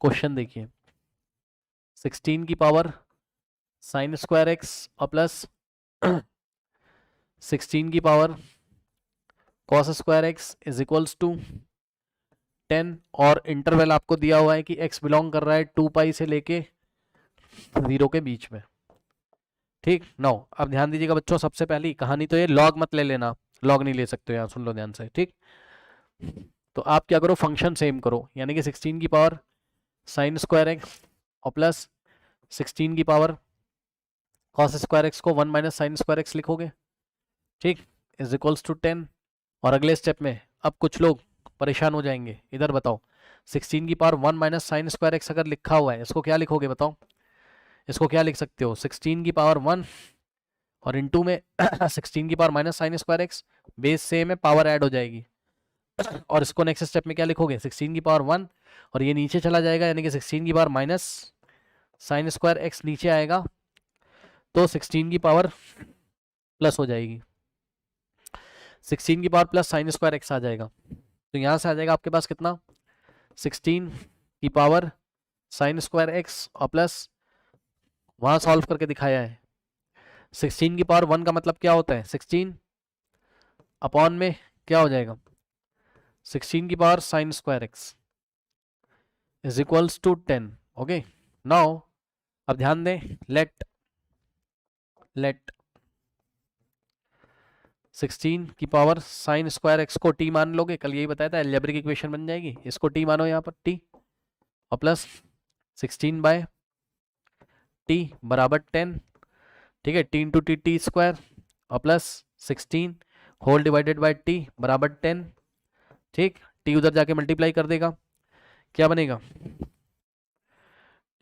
Question देखिए, 16 की power sine square x और प्लस 16 की power cos square x is equals to 10, और इंटरवल आपको दिया हुआ है कि x बिलोंग कर रहा है 2 पाई से लेके 0 के बीच में। ठीक, नो अब ध्यान दीजिएगा बच्चों, सबसे पहली कहानी तो ये लॉग मत ले लेना, लॉग नहीं ले सकते हो यहाँ, सुन लो ध्यान से। ठीक, तो आप क्या करो, फंक्शन सेम करो, यानी कि 16 की पावर साइन स्क्वायर एक्स और प्लस 16 की पावर कॉस स्क्वायर एक्स को 1 माइनस साइन स्क्वायर एक्स लिखोगे। ठीक, इज इक्वल्स टू 10। और अगले स्टेप में अब कुछ लोग परेशान हो जाएंगे, इधर बताओ, 16 की power 1 minus sign square x अगर लिखा हुआ है, इसको क्या लिखोगे बताओ, इसको क्या लिख सकते हो, 16 की पावर 1 और इनटू में 16 की power minus sign square x, base same है, पावर ऐड हो जाएगी। और इसको नेक्स्ट स्टेप में क्या लिखोगे, 16 की पावर 1 और ये नीचे चला जाएगा, यानी कि 16 की power minus sign square x नीचे आएगा, तो 16 की पावर प्लस हो जाएगी, 16 की power plus sine square x आ जाएगा। तो यहाँ से आ जाएगा आपके पास कितना, 16 की पावर साइन स्क्वायर एक्स और प्लस वहाँ सॉल्व करके दिखाया है 16 की पावर 1 का मतलब क्या होता है, 16 अपॉन में क्या हो जाएगा, 16 की power sine square x is equals to 10। Okay, now अब ध्यान दें, लेट 16 की पावर साइन स्क्वायर एक्स को टी मान लोगे, कल यही बताया था, अलजेब्रिक इक्वेशन बन जाएगी, इसको टी मानो यहाँ पर टी, और प्लस 16 बाय टी बराबर 10। ठीक है, t into t t square और plus 16 whole divided by t बराबर 10। ठीक, टी उधर जाके मल्टीप्लाई कर देगा, क्या बनेगा,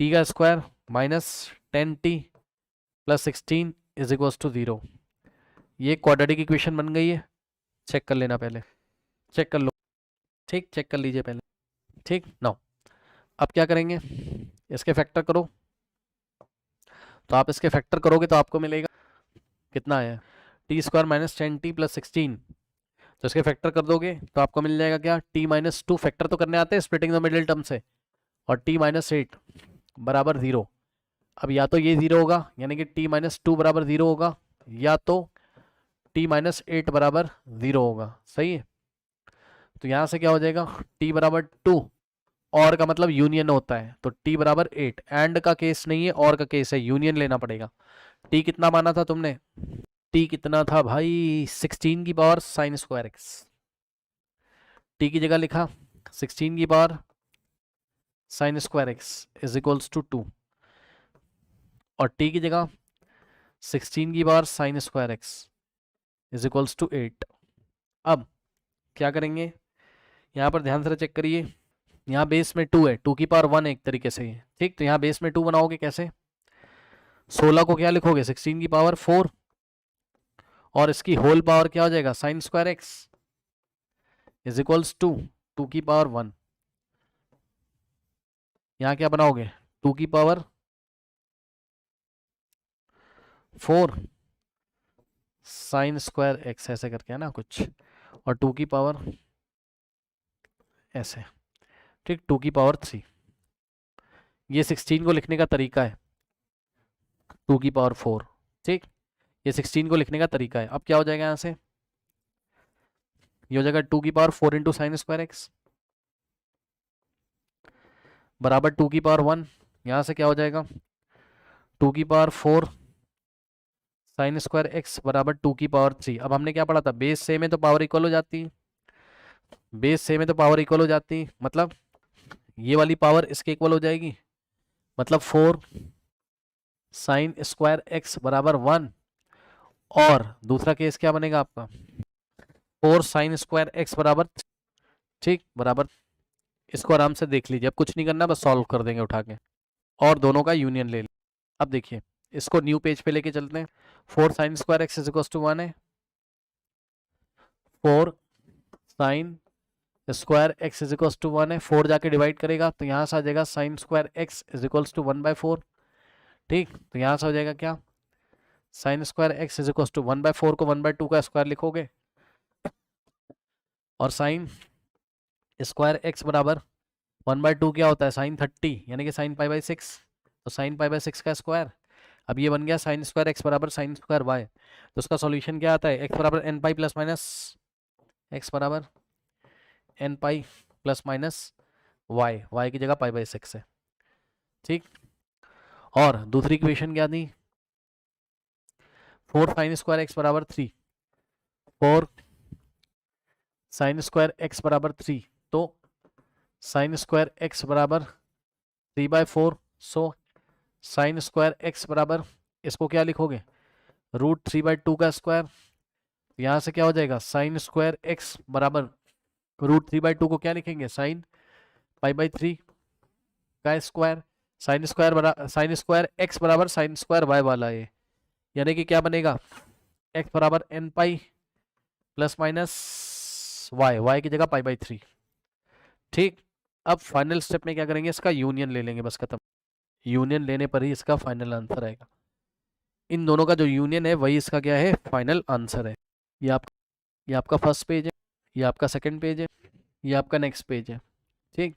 टी का square minus 10t plus 16 is equal to 0। ये क्वाड्रेटिक इक्वेशन बन गई है, चेक कर लेना पहले, चेक कर लो। ठीक, चेक कर लीजिए पहले। ठीक, नो अब क्या करेंगे, इसके फैक्टर करो, तो आप इसके फैक्टर करोगे तो आपको मिलेगा कितना है, T square minus 10t plus 16, तो इसके फैक्टर कर दोगे तो आपको मिल जाएगा क्या, t माइनस 2, फैक्टर तो करने आते हैं स्प्लिटिंग द मिडिल टर्म से, और t माइनस 8 बराबर 0। अब या तो ये 0 होगा, यानी कि t माइनस 2 बराबर 0 होगा, या तो t माइनस 8 बराबर 0 होगा। सही है, तो यहां से क्या हो जाएगा, t बराबर 2, और का मतलब यूनियन होता है, तो t बराबर 8, एंड का केस नहीं है, और का केस है, यूनियन लेना पड़ेगा। t कितना माना था तुमने, t कितना था भाई, 16 की power sine square x, t की जगह लिखा 16 की power sine square x is equals to 2, और t की जगह 16 की power sine square x is equals to 8। अब क्या करेंगे, यहाँ पर ध्यान से चेक करिए, यहाँ बेस में 2 है, 2 की पावर 1 एक तरीके से है। ठीक, तो यहाँ बेस में 2 बनाओगे कैसे, 16 को क्या लिखोगे, 16 की पावर 4, और इसकी होल पावर क्या हो जाएगा, sine square x is equals to 2 की पावर 1। यहाँ क्या बनाओगे, 2 की पावर 4 साइन स्क्वायर एक्स ऐसे करके है ना कुछ, और 2 की पावर ऐसे। ठीक, 2 की पावर 3, ये 16 को लिखने का तरीका है, 2 की पावर 4। ठीक, ये 16 को लिखने का तरीका है। अब क्या हो जाएगा यहाँ से, ये हो जाएगा 2 की power 4 into sine square x बराबर 2 की पावर 1, यहाँ से क्या हो जाएगा, 2 की पावर 4 साइन स्क्वायर एक्स बराबर 2 की पावर 3। अब हमने क्या पढ़ा था, बेस सेम है तो पावर इक्वल हो जाती है, बेस सेम है तो पावर इक्वल हो जाती है, मतलब ये वाली पावर इसके इक्वल हो जाएगी, मतलब 4 साइन स्क्वायर एक्स बराबर 1, और दूसरा केस क्या बनेगा आपका, 4 साइन स्क्वायर एक्स बराबर, ठीक बराबर, इसको आराम से देख लीजिए, अब कुछ नहीं करना, बस सॉल्व कर देंगे उठा के, और दोनों का यूनियन ले लें। अब देखिए, इसको न्यू पेज पे लेके चलते हैं, 4 sine square x is equal to 1 है, 4 sine square x is equal to 1 है, 4 जाके डिवाइड करेगा तो यहाँ से आ जाएगा sine square x is equal to 1/4। ठीक, तो यहाँ से हो जाएगा क्या, sine square x is equal to 1/4 को 1/2 का स्क्वायर लिखोगे, और साइन स्क्वायर एक्स बराबर 1/2 क्या होता है, साइन 30 यानी कि साइन पाई बाई 6, तो साइन पाई बाई 6 का स्क्वायर। अब ये बन गया साइन स्क्वायर एक्स बराबर साइन स्क्वायर वाई, तो उसका सॉल्यूशन क्या आता है, एक्स बराबर n pi plus minus, x बराबर n pi plus minus y, y की जगह पाई बाई 6 है। ठीक, और दूसरी इक्वेशन क्या थी, 4 साइन स्क्वायर एक्स बराबर 3, 4 साइन स्क्वायर एक्स बराबर 3, तो साइन स्क्वायर एक्स बराबर 3/4, सो साइन स्क्वायर एक्स बराबर, इसको क्या लिखोगे, √3/2 का स्क्वायर, यहाँ से क्या हो जाएगा, साइन स्क्वायर एक्स बराबर √3/2 को क्या लिखेंगे, साइन पाई बाई 3 का स्क्वायर, साइन स्क्वायर एक्स बराबर साइन स्क्वायर वाई वाला है, यानी कि क्या बनेगा, एक्स बराबर n pi plus minus y, y की जगह पाई बाई 3। ठीक, अब फाइनल स्टेप में क्या करेंगे, इसका यूनियन ले लेंगे, बस खत्म। यूनियन लेने पर ही इसका फाइनल आंसर आएगा। इन दोनों का जो यूनियन है वही इसका क्या है, फाइनल आंसर है। ये आपका फर्स्ट पेज है, ये आपका सेकंड पेज है, ये आपका नेक्स्ट पेज है। ठीक,